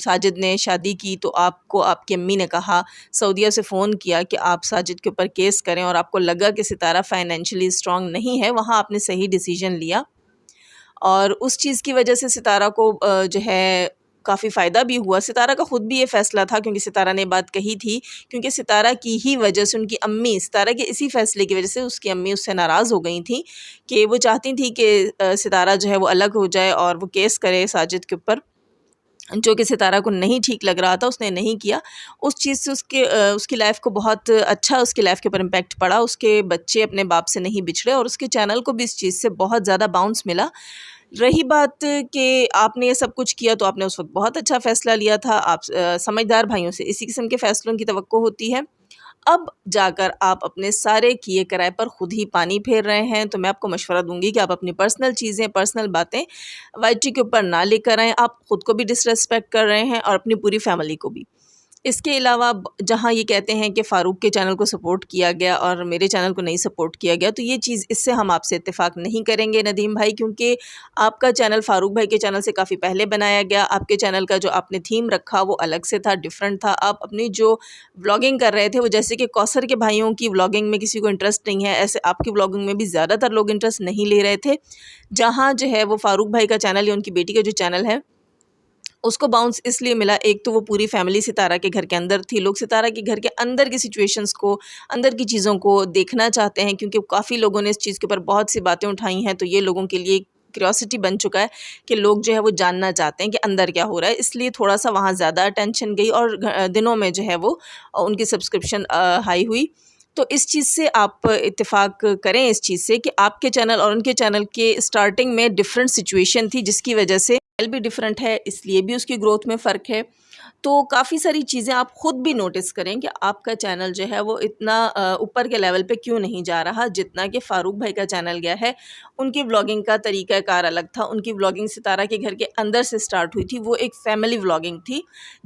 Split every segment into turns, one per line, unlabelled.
ساجد نے شادی کی تو آپ کو آپ کی امی نے کہا، سعودیہ سے فون کیا کہ آپ ساجد کے اوپر کیس کریں، اور آپ کو لگا کہ ستارہ فائنینشلی اسٹرانگ نہیں ہے، وہاں آپ نے صحیح ڈیسیجن لیا، اور اس چیز کی وجہ سے ستارہ کو جو ہے کافی فائدہ بھی ہوا۔ ستارہ کا خود بھی یہ فیصلہ تھا، کیونکہ ستارہ نے بات کہی تھی، کیونکہ ستارہ کی ہی وجہ سے ان کی امی، ستارہ کے اسی فیصلے کی وجہ سے اس کی امی اس سے ناراض ہو گئی تھیں، کہ وہ چاہتی تھیں کہ ستارہ جو ہے وہ الگ ہو جائے اور وہ کیس کرے ساجد کے اوپر، جو کہ ستارہ کو نہیں ٹھیک لگ رہا تھا، اس نے نہیں کیا۔ اس چیز سے اس کی لائف کو بہت اچھا اس کی لائف کے اوپر امپیکٹ پڑا، اس کے بچے اپنے باپ سے نہیں بچھڑے، اور اس کے چینل کو بھی اس چیز سے بہت زیادہ باؤنس ملا۔ رہی بات کہ آپ نے یہ سب کچھ کیا تو آپ نے اس وقت بہت اچھا فیصلہ لیا تھا، آپ سمجھدار بھائیوں سے اسی قسم کے فیصلوں کی توقع ہوتی ہے۔ اب جا کر آپ اپنے سارے کیے کرائے پر خود ہی پانی پھیر رہے ہیں، تو میں آپ کو مشورہ دوں گی کہ آپ اپنی پرسنل چیزیں، پرسنل باتیں وائی ٹی کے اوپر نہ لے کر آئیں۔ آپ خود کو بھی ڈس ریسپیکٹ کر رہے ہیں اور اپنی پوری فیملی کو بھی۔ اس کے علاوہ جہاں یہ کہتے ہیں کہ فاروق کے چینل کو سپورٹ کیا گیا اور میرے چینل کو نہیں سپورٹ کیا گیا، تو یہ چیز، اس سے ہم آپ سے اتفاق نہیں کریں گے ندیم بھائی، کیونکہ آپ کا چینل فاروق بھائی کے چینل سے کافی پہلے بنایا گیا۔ آپ کے چینل کا جو آپ نے تھیم رکھا وہ الگ سے تھا، ڈیفرنٹ تھا۔ آپ اپنی جو ولاگنگ کر رہے تھے وہ جیسے کہ کوثر کے بھائیوں کی ولاگنگ میں کسی کو انٹرسٹ نہیں ہے، ایسے آپ کی ولاگنگ میں بھی زیادہ تر لوگ انٹرسٹ نہیں لے رہے تھے۔ جہاں جو ہے وہ فاروق بھائی کا چینل یا ان کی بیٹی کا جو چینل ہے اس کو باؤنس اس لیے ملا، ایک تو وہ پوری فیملی ستارہ کے گھر کے اندر تھی، لوگ ستارہ کے گھر کے اندر کی سچویشنز کو، اندر کی چیزوں کو دیکھنا چاہتے ہیں، کیونکہ کافی لوگوں نے اس چیز کے اوپر بہت سی باتیں اٹھائی ہیں، تو یہ لوگوں کے لیے کیوریوسٹی بن چکا ہے کہ لوگ جو ہے وہ جاننا چاہتے ہیں کہ اندر کیا ہو رہا ہے، اس لیے تھوڑا سا وہاں زیادہ اٹینشن گئی، اور دنوں میں جو ہے وہ ان کی سبسکرپشن ہائی ہوئی۔ تو اس چیز سے آپ اتفاق کریں، اس چیز سے کہ آپ کے چینل اور ان کے چینل کے سٹارٹنگ میں ڈیفرنٹ سچویشن تھی، جس کی وجہ سے بھی ڈیفرنٹ ہے، اس لیے بھی اس کی گروتھ میں فرق ہے۔ تو کافی ساری چیزیں آپ خود بھی نوٹس کریں کہ آپ کا چینل جو ہے وہ اتنا اوپر کے لیول پہ کیوں نہیں جا رہا جتنا کہ فاروق بھائی کا چینل گیا ہے۔ ان کی ولاگنگ کا طریقہ کار الگ تھا، ان کی ولاگنگ ستارہ کے گھر کے اندر سے سٹارٹ ہوئی تھی، وہ ایک فیملی ولاگنگ تھی۔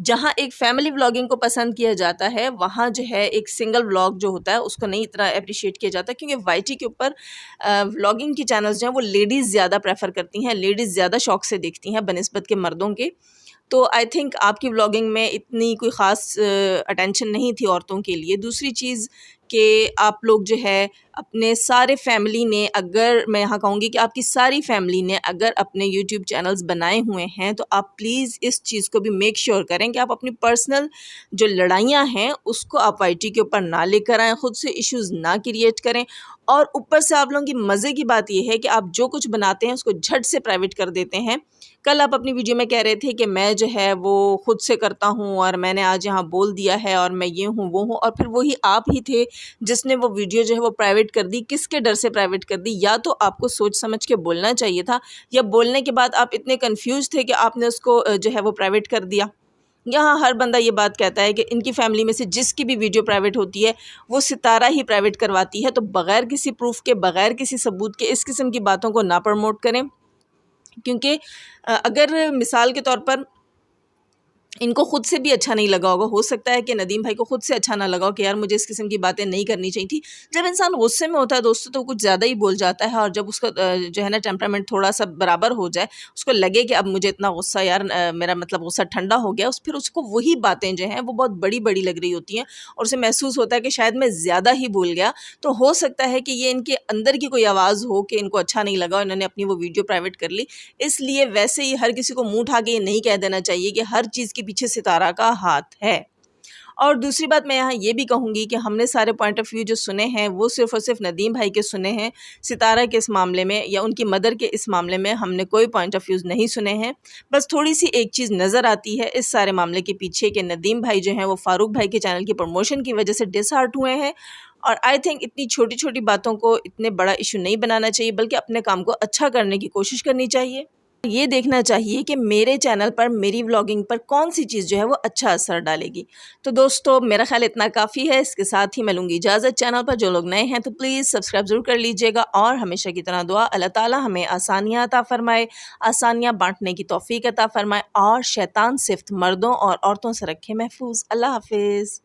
جہاں ایک فیملی ولاگنگ کو پسند کیا جاتا ہے، وہاں جو ہے ایک سنگل ولاگ جو ہوتا ہے اس کو نہیں اتنا اپریشیٹ کیا جاتا، کیونکہ وائی ٹی کے اوپر ولاگنگ کی چینلز جو ہیں وہ لیڈیز زیادہ پریفر کرتی ہیں، لیڈیز زیادہ شوق سے دیکھتی ہیں بنسبت کے مردوں کے۔ تو آئی تھنک آپ کی ولاگنگ میں اتنی کوئی خاص اٹینشن نہیں تھی عورتوں کے لیے۔ دوسری چیز کہ آپ لوگ جو ہے اپنے سارے فیملی نے، اگر میں یہاں کہوں گی کہ آپ کی ساری فیملی نے اگر اپنے یوٹیوب چینلز بنائے ہوئے ہیں، تو آپ پلیز اس چیز کو بھی میک شیور کریں کہ آپ اپنی پرسنل جو لڑائیاں ہیں اس کو آپ وائی ٹی کے اوپر نہ لے کر آئیں، خود سے ایشوز نہ کریٹ کریں، اور اوپر سے آپ لوگوں کی مزے کی بات یہ ہے کہ آپ جو کچھ بناتے ہیں اس کو جھٹ سے پرائیویٹ کر دیتے ہیں۔ کل آپ اپنی ویڈیو میں کہہ رہے تھے کہ میں جو ہے وہ خود سے کرتا ہوں اور میں نے آج یہاں بول دیا ہے اور میں یہ ہوں وہ ہوں، اور پھر وہی آپ ہی تھے جس نے وہ ویڈیو جو ہے وہ پرائیویٹ کر دی۔ کس کے ڈر سے پرائیویٹ کر دی؟ یا تو آپ کو سوچ سمجھ کے بولنا چاہیے تھا، یا بولنے کے بعد آپ اتنے کنفیوز تھے کہ آپ نے اس کو جو ہے وہ پرائیویٹ کر دیا۔ یہاں ہر بندہ یہ بات کہتا ہے کہ ان کی فیملی میں سے جس کی بھی ویڈیو پرائیویٹ ہوتی ہے وہ ستارہ ہی پرائیویٹ کرواتی ہے، تو بغیر کسی پروف کے، بغیر کسی ثبوت کے اس قسم کی باتوں کو نہ پروموٹ کریں، کیونکہ اگر مثال کے طور پر ان کو خود سے بھی اچھا نہیں لگا ہوگا، ہو سکتا ہے کہ ندیم بھائی کو خود سے اچھا نہ لگا ہو کہ یار مجھے اس قسم کی باتیں نہیں کرنی چاہیے تھی۔ جب انسان غصے میں ہوتا ہے دوستوں تو کچھ زیادہ ہی بول جاتا ہے، اور جب اس کا جو ہے نا ٹیمپرامنٹ تھوڑا سا برابر ہو جائے، اس کو لگے کہ اب مجھے اتنا غصہ، یار میرا مطلب غصہ ٹھنڈا ہو گیا، پھر اس کو وہی باتیں جو ہیں وہ بہت بڑی بڑی لگ رہی ہوتی ہیں، اور اسے محسوس ہوتا ہے کہ شاید میں زیادہ ہی بول گیا۔ تو ہو سکتا ہے کہ یہ ان کے اندر کی کوئی آواز ہو کہ ان کو اچھا نہیں لگا، انہوں نے اپنی وہ ویڈیو پرائیویٹ کر لی۔ اس لیے ویسے ہی ہر کسی کو منہ اٹھا کے یہ نہیں کہہ دینا چاہیے کہ ہر چیز کے پیچھے ستارہ کا ہاتھ ہے۔ اور دوسری بات میں یہاں یہ بھی کہوں گی کہ ہم نے سارے پوائنٹ آف ویو جو سنے ہیں وہ صرف اور صرف ندیم بھائی کے سنے ہیں، ستارہ کے اس معاملے میں یا ان کی مدر کے اس معاملے میں ہم نے کوئی پوائنٹ آف ویوز نہیں سنے ہیں۔ بس تھوڑی سی ایک چیز نظر آتی ہے اس سارے معاملے کے پیچھے کہ ندیم بھائی جو ہیں وہ فاروق بھائی کے چینل کی پروموشن کی وجہ سے ڈس ہارٹ ہوئے ہیں، اور آئی تھنک اتنی چھوٹی چھوٹی باتوں کو اتنے بڑا ایشو نہیں بنانا چاہیے، بلکہ اپنے کام کو اچھا کرنے کی کوشش کرنی چاہیے۔ یہ دیکھنا چاہیے کہ میرے چینل پر، میری ولاگنگ پر کون سی چیز جو ہے وہ اچھا اثر ڈالے گی۔ تو دوستو میرا خیال اتنا کافی ہے، اس کے ساتھ ہی میں لوں گی اجازت۔ چینل پر جو لوگ نئے ہیں تو پلیز سبسکرائب ضرور کر لیجئے گا، اور ہمیشہ کی طرح دعا اللہ تعالیٰ ہمیں آسانیاں عطا فرمائے، آسانیاں بانٹنے کی توفیق عطا فرمائے، اور شیطان صفت مردوں اور عورتوں سے رکھے محفوظ۔ اللہ حافظ۔